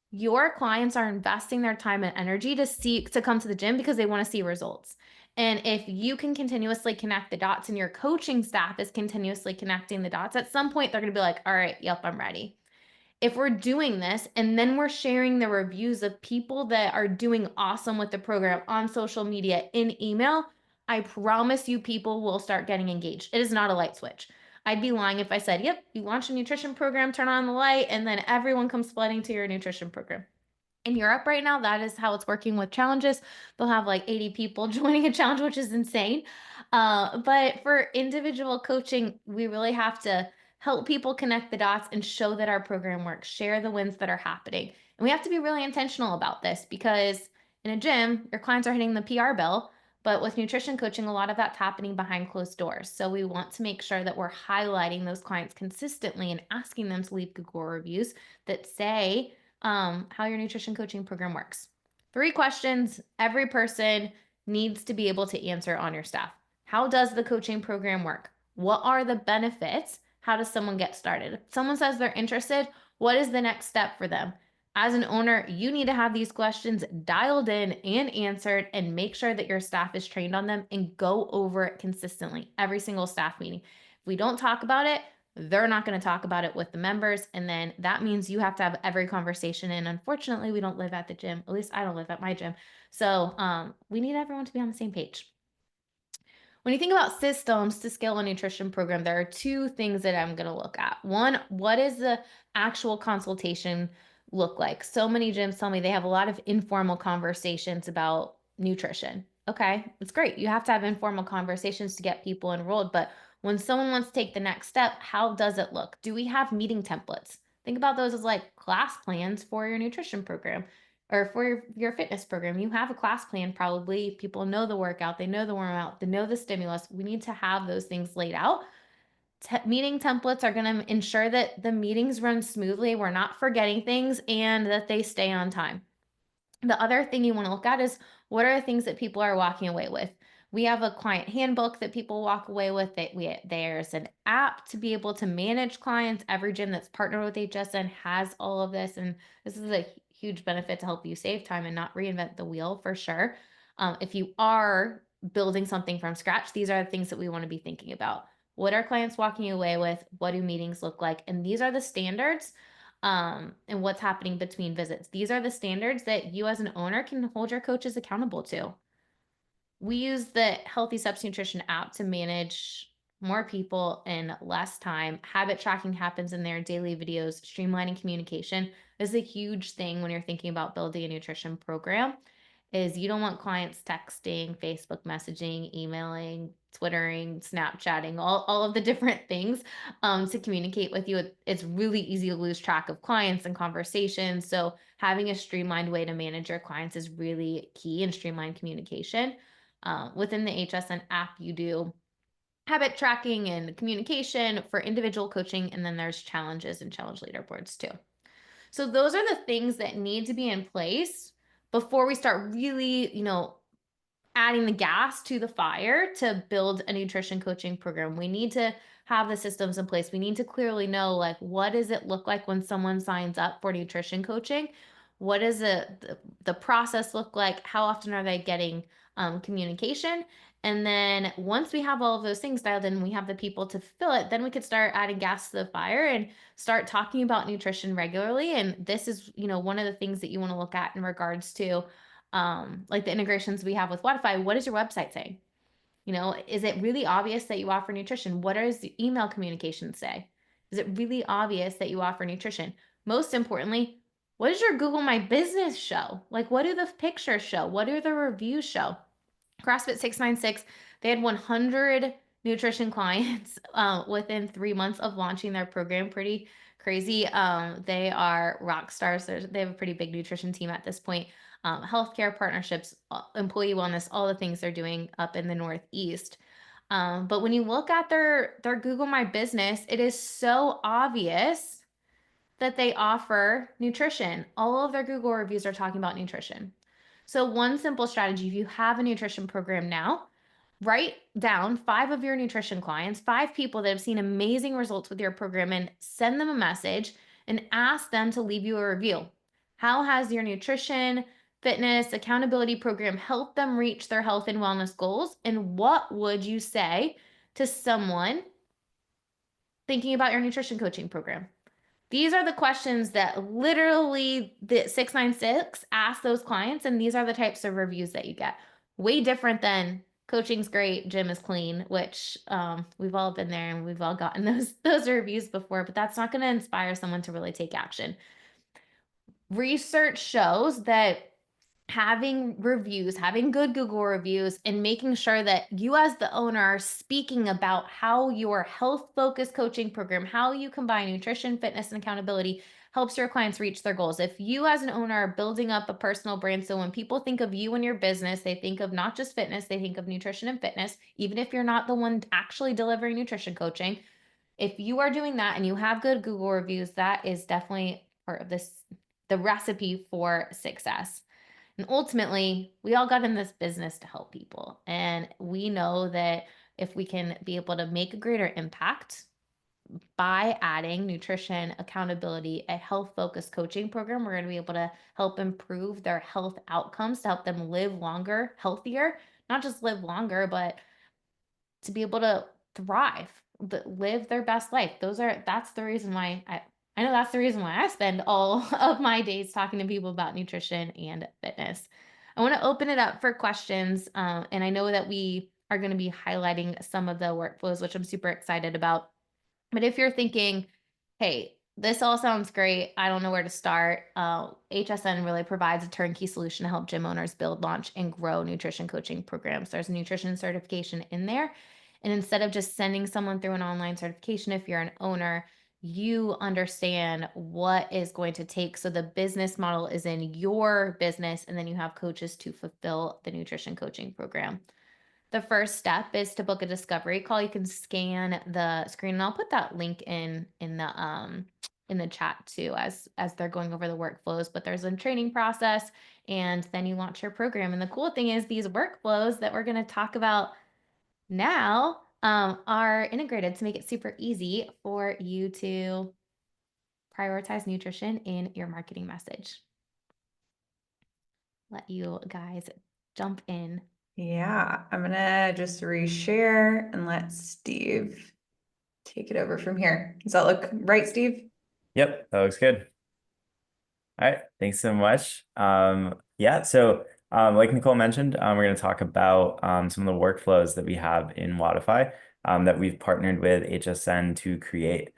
S1: Your clients are investing their time and energy to come to the gym because they want to see results. And if you can continuously connect the dots and your coaching staff is continuously connecting the dots, at some point they're going to be like, all right, yep, I'm ready. If we're doing this and then we're sharing the reviews of people that are doing awesome with the program on social media in email, I promise you people will start getting engaged. It is not a light switch. I'd be lying if I said, yep, you launch a nutrition program, turn on the light, and then everyone comes flooding to your nutrition program. In Europe right now, that is how it's working with challenges. They'll have like 80 people joining a challenge, which is insane. But for individual coaching, we really have to help people connect the dots and show that our program works, share the wins that are happening. And we have to be really intentional about this because in a gym, your clients are hitting the PR bill. But with nutrition coaching, a lot of that's happening behind closed doors. So we want to make sure that we're highlighting those clients consistently and asking them to leave Google reviews that say, how your nutrition coaching program works. 3 questions every person needs to be able to answer on your staff. How does the coaching program work? What are the benefits? How does someone get started? If someone says they're interested, what is the next step for them? As an owner, you need to have these questions dialed in and answered and make sure that your staff is trained on them and go over it consistently every single staff meeting. If we don't talk about it, they're not going to talk about it with the members. And then that means you have to have every conversation. And unfortunately, we don't live at the gym. At least I don't live at my gym. So we need everyone to be on the same page. When you think about systems to scale a nutrition program, there are 2 things that I'm going to look at. One, what is the actual consultation look like? So many gyms tell me they have a lot of informal conversations about nutrition. Okay, it's great. You have to have informal conversations to get people enrolled. But when someone wants to take the next step, how does it look? Do we have meeting templates? Think about those as like class plans for your nutrition program or for your fitness program. You have a class plan, probably. People know the workout, they know the warm out, they know the stimulus. We need to have those things laid out. Meeting templates are going to ensure that the meetings run smoothly, we're not forgetting things, and that they stay on time. The other thing you want to look at is what are the things that people are walking away with. We have a client handbook that people walk away with. There's an app to be able to manage clients. Every gym that's partnered with HSN has all of this, and this is a huge benefit to help you save time and not reinvent the wheel for sure. If you are building something from scratch, these are the things that we want to be thinking about. What are clients walking away with? What do meetings look like? And these are the standards and what's happening between visits. These are the standards that you as an owner can hold your coaches accountable to. We use the Healthy Steps Nutrition app to manage more people in less time. Habit tracking happens in there, daily videos, streamlining communication is a huge thing when you're thinking about building a nutrition program. Is you don't want clients texting, Facebook messaging, emailing, Twittering, Snapchatting, all of the different things to communicate with you. It's really easy to lose track of clients and conversations. So having a streamlined way to manage your clients is really key in streamlined communication. Within the HSN app, you do habit tracking and communication for individual coaching, and then there's challenges and challenge leaderboards too. So those are the things that need to be in place before we start really, adding the gas to the fire to build a nutrition coaching program. We need to have the systems in place. We need to clearly know, like, what does it look like when someone signs up for nutrition coaching? What does the process look like? How often are they getting communication? And then once we have all of those things dialed in, we have the people to fill it, then we could start adding gas to the fire and start talking about nutrition regularly. And this is, one of the things that you want to look at in regards to like the integrations we have with Wodify. What does your website say? Is it really obvious that you offer nutrition? What does the email communication say? Is it really obvious that you offer nutrition? Most importantly, what does your Google My Business show? Like, what do the pictures show? What do the reviews show? CrossFit 696, they had 100 nutrition clients within 3 months of launching their program. Pretty crazy. They are rock stars. They have a pretty big nutrition team at this point. Healthcare partnerships, employee wellness, all the things they're doing up in the Northeast. But when you look at their Google My Business, it is so obvious that they offer nutrition. All of their Google reviews are talking about nutrition. So, one simple strategy, if you have a nutrition program now, write down 5 of your nutrition clients, 5 people that have seen amazing results with your program, and send them a message and ask them to leave you a review. How has your nutrition, fitness, accountability program helped them reach their health and wellness goals? And what would you say to someone thinking about your nutrition coaching program? These are the questions that literally the 696 asks those clients, and these are the types of reviews that you get. Way different than coaching's great, gym is clean, which we've all been there and we've all gotten those reviews before, but that's not going to inspire someone to really take action. Research shows that having reviews, having good Google reviews, and making sure that you as the owner are speaking about how your health focused coaching program, how you combine nutrition, fitness, and accountability helps your clients reach their goals. If you as an owner are building up a personal brand, so when people think of you and your business, they think of not just fitness, they think of nutrition and fitness, even if you're not the one actually delivering nutrition coaching. If you are doing that and you have good Google reviews, that is definitely part of this the recipe for success. And ultimately, we all got in this business to help people. And we know that if we can be able to make a greater impact by adding nutrition, accountability, a health focused coaching program, we're going to be able to help improve their health outcomes to help them live longer, healthier, not just live longer, but to be able to thrive, live their best life. That's the reason why I know that's the reason why I spend all of my days talking to people about nutrition and fitness. I want to open it up for questions, and I know that we are going to be highlighting some of the workflows, which I'm super excited about. But if you're thinking, hey, this all sounds great, I don't know where to start, HSN really provides a turnkey solution to help gym owners build, launch, and grow nutrition coaching programs. There's a nutrition certification in there. And instead of just sending someone through an online certification, if you're an owner, you understand what is going to take. So the business model is in your business, and then you have coaches to fulfill the nutrition coaching program. The first step is to book a discovery call. You can scan the screen, and I'll put that link in the chat too as they're going over the workflows. But there's a training process, and then you launch your program. And the cool thing is these workflows that we're going to talk about now are integrated to make it super easy for you to prioritize nutrition in your marketing message. Let you guys jump in.
S2: Yeah, I'm gonna just reshare and let Steve take it over from here. Does that look right, Steve?
S3: Yep, that looks good. All right, thanks so much. Yeah, so like Nicole mentioned, we're going to talk about some of the workflows that we have in Wodify that we've partnered with HSN to create.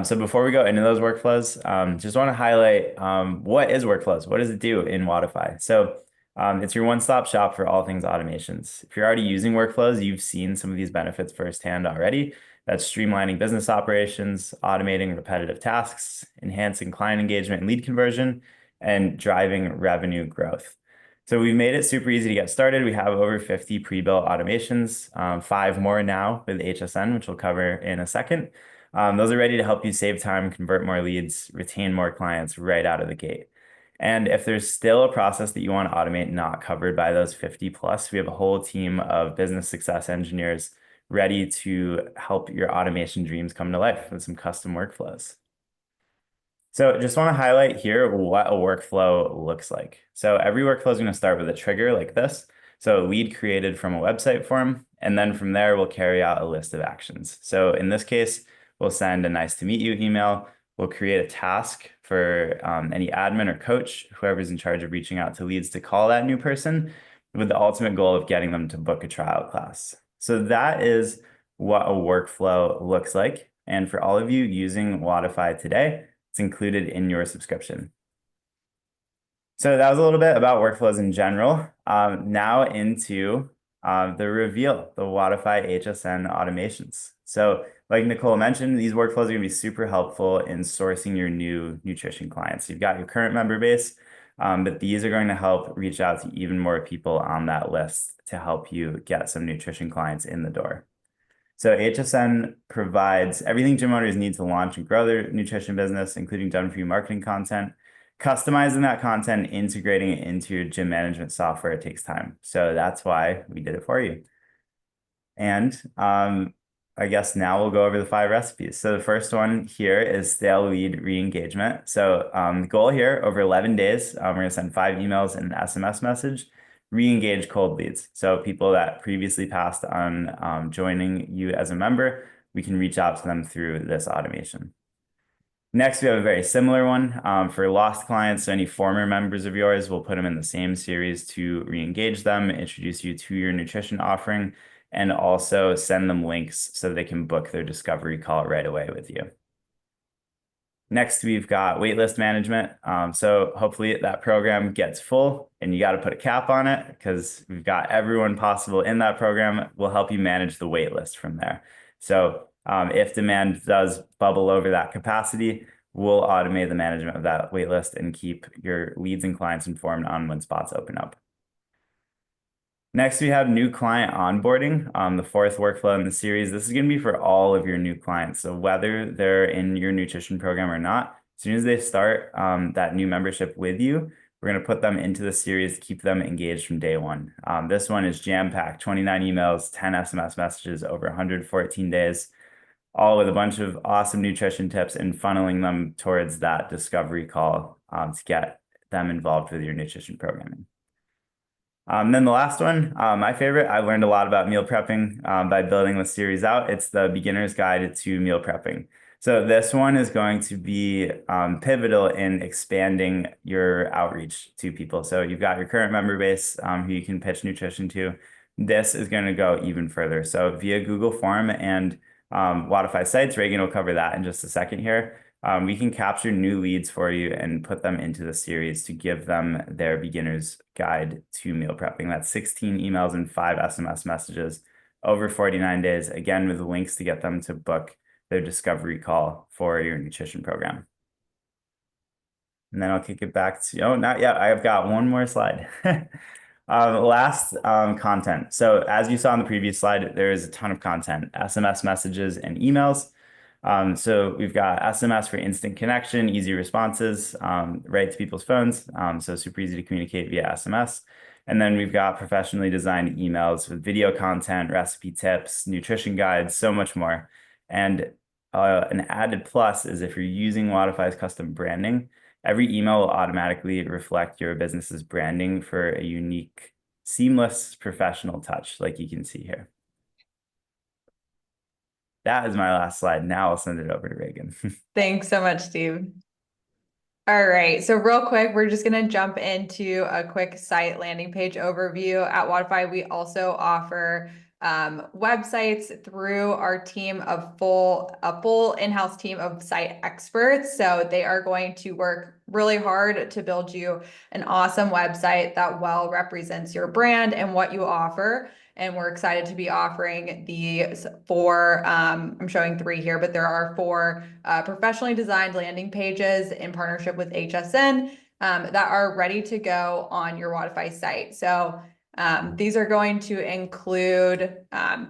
S3: So before we go into those workflows, just want to highlight what is workflows? What does it do in Wodify? So it's your one-stop shop for all things automations. If you're already using workflows, you've seen some of these benefits firsthand already. That's streamlining business operations, automating repetitive tasks, enhancing client engagement and lead conversion, and driving revenue growth. So we've made it super easy to get started. We have over 50 pre-built automations, 5 more now with HSN, which we'll cover in a second. Those are ready to help you save time, convert more leads, retain more clients right out of the gate. And if there's still a process that you want to automate not covered by those 50 plus, we have a whole team of business success engineers ready to help your automation dreams come to life with some custom workflows. So just want to highlight here what a workflow looks like. So every workflow is going to start with a trigger like this. So a lead created from a website form, and then from there, we'll carry out a list of actions. So in this case, we'll send a nice to meet you email. We'll create a task for any admin or coach, whoever's in charge of reaching out to leads to call that new person with the ultimate goal of getting them to book a trial class. So that is what a workflow looks like. And for all of you using Wodify today, it's included in your subscription. So that was a little bit about workflows in general. Now into the reveal, the Wodify HSN automations. So like Nicole mentioned, these workflows are going to be super helpful in sourcing your new nutrition clients. You've got your current member base, but these are going to help reach out to even more people on that list to help you get some nutrition clients in the door. So HSN provides everything gym owners need to launch and grow their nutrition business, including done-for-you marketing content. Customizing that content, integrating it into your gym management software, it takes time. So that's why we did it for you. And I guess now we'll go over the 5 recipes. So the first one here is stale lead re-engagement. So the goal here, over 11 days, we're going to send 5 emails and an SMS message, re-engage cold leads. So people that previously passed on joining you as a member, we can reach out to them through this automation. Next, we have a very similar one for lost clients. So any former members of yours, we'll put them in the same series to re-engage them, introduce you to your nutrition offering, and also send them links so they can book their discovery call right away with you. Next, we've got waitlist management. So hopefully that program gets full and you got to put a cap on it because we've got everyone possible in that program. We'll help you manage the waitlist from there. So if demand does bubble over that capacity, we'll automate the management of that waitlist and keep your leads and clients informed on when spots open up. Next, we have new client onboarding, the 4th workflow in the series. This is going to be for all of your new clients. So whether they're in your nutrition program or not, As soon as they start that new membership with you, we're going to put them into the series to keep them engaged from day one. This one is jam-packed, 29 emails, 10 SMS messages over 114 days, all with a bunch of awesome nutrition tips and funneling them towards that discovery call to get them involved with your nutrition programming. Then the last one, my favorite, I learned a lot about meal prepping by building the series out. It's the Beginner's Guide to Meal Prepping. So this one is going to be pivotal in expanding your outreach to people. So you've got your current member base who you can pitch nutrition to. This is going to go even further. So via Google Form and Wodify sites, Reagan will cover that in just a second here. We can capture new leads for you and put them into the series to give them their beginner's guide to meal prepping. That's 16 emails and 5 SMS messages over 49 days, again, with links to get them to book their discovery call for your nutrition program. And then I'll kick it back to, oh, not yet. I've got one more slide. Last content. So as you saw in the previous slide, there is a ton of content, SMS messages and emails. So we've got SMS for instant connection, easy responses, right to people's phones. So super easy to communicate via SMS. And then we've got professionally designed emails with video content, recipe tips, nutrition guides, so much more. And an added plus is if you're using Wodify's custom branding, every email will automatically reflect your business's branding for a unique, seamless professional touch, like you can see here. That is my last slide. Now I'll send it over to Reagan.
S2: Thanks so much, Steve. All right, so real quick, we're just going to jump into a quick site landing page overview. At Wodify, we also offer websites through our team of a full in-house team of site experts. So they are going to work really hard to build you an awesome website that well represents your brand and what you offer. And we're excited to be offering these 4, I'm showing 3 here, but there are 4 professionally designed landing pages in partnership with HSN that are ready to go on your Wodify site. So these are going to include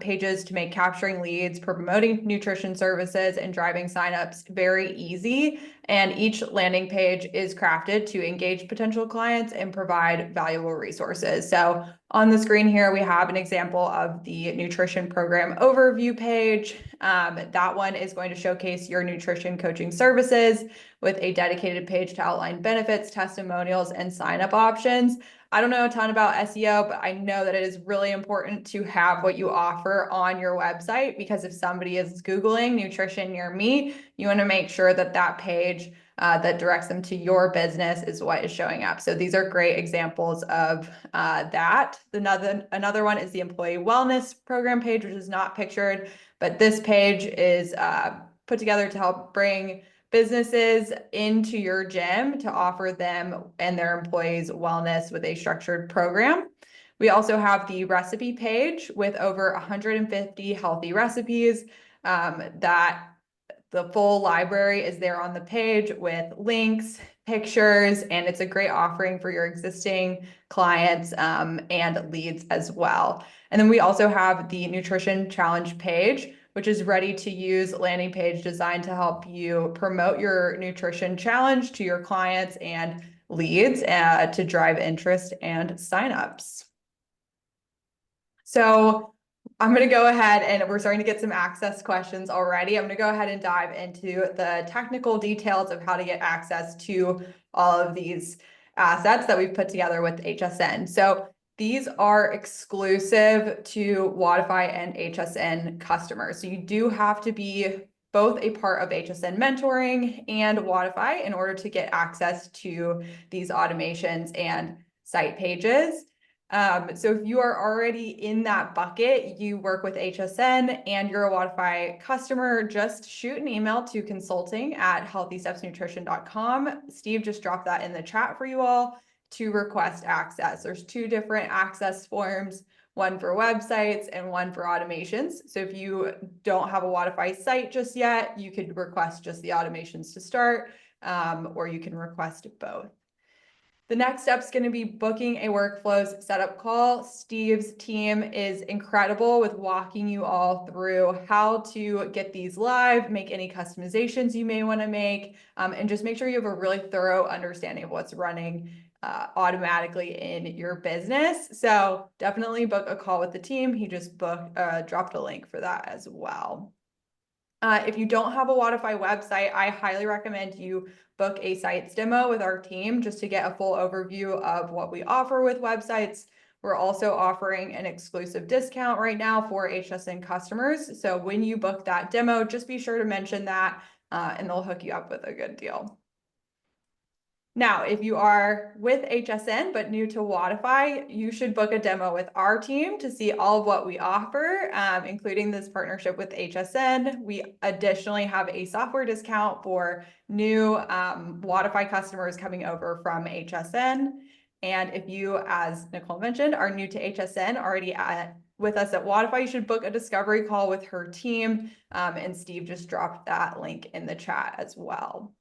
S2: pages to make capturing leads, promoting nutrition services, and driving signups very easy. And each landing page is crafted to engage potential clients and provide valuable resources. So on the screen here, we have an example of the nutrition program overview page. That one is going to showcase your nutrition coaching services with a dedicated page to outline benefits, testimonials, and sign-up options. I don't know a ton about SEO, but I know that it is really important to have what you offer on your website, because if somebody is Googling nutrition near me, you want to make sure that that page that directs them to your business is what is showing up. So these are great examples of that. Another one is the employee wellness program page, which is not pictured, but this page is put together to help bring businesses into your gym to offer them and their employees wellness with a structured program. We also have the recipe page with over 150 healthy recipes that the full library is there on the page with links, pictures, and it's a great offering for your existing clients and leads as well. And then we also have the nutrition challenge page, which is ready to use landing page designed to help you promote your nutrition challenge to your clients and leads to drive interest and signups. So I'm going to go ahead, and we're starting to get some access questions already. I'm going to go ahead and dive into the technical details of how to get access to all of these assets that we've put together with HSN. So these are exclusive to Wodify and HSN customers. So you do have to be both a part of HSN mentoring and Wodify in order to get access to these automations and site pages. So if you are already in that bucket, you work with HSN and you're a Wodify customer, just shoot an email to consulting@healthystepsnutrition.com. Steve just dropped that in the chat for you all to request access. There's 2 different access forms, one for websites and one for automations. So if you don't have a Wodify site just yet, you could request just the automations to start, or you can request both. The next step is going to be booking a workflows setup call. Steve's team is incredible with walking you all through how to get these live, make any customizations you may want to make, and just make sure you have a really thorough understanding of what's running automatically in your business. So definitely book a call with the team. He just dropped a link for that as well. If you don't have a Wodify website, I highly recommend you book a sites demo with our team just to get a full overview of what we offer with websites. We're also offering an exclusive discount right now for HSN customers. So when you book that demo, just be sure to mention that and they'll hook you up with a good deal. Now, if you are with HSN but new to Wodify, you should book a demo with our team to see all of what we offer, including this partnership with HSN. We additionally have a software discount for new Wodify customers coming over from HSN. And if you, as Nicole mentioned, are new to HSN already with us at Wodify, you should book a discovery call with her team. And Steve just dropped that link in the chat as well.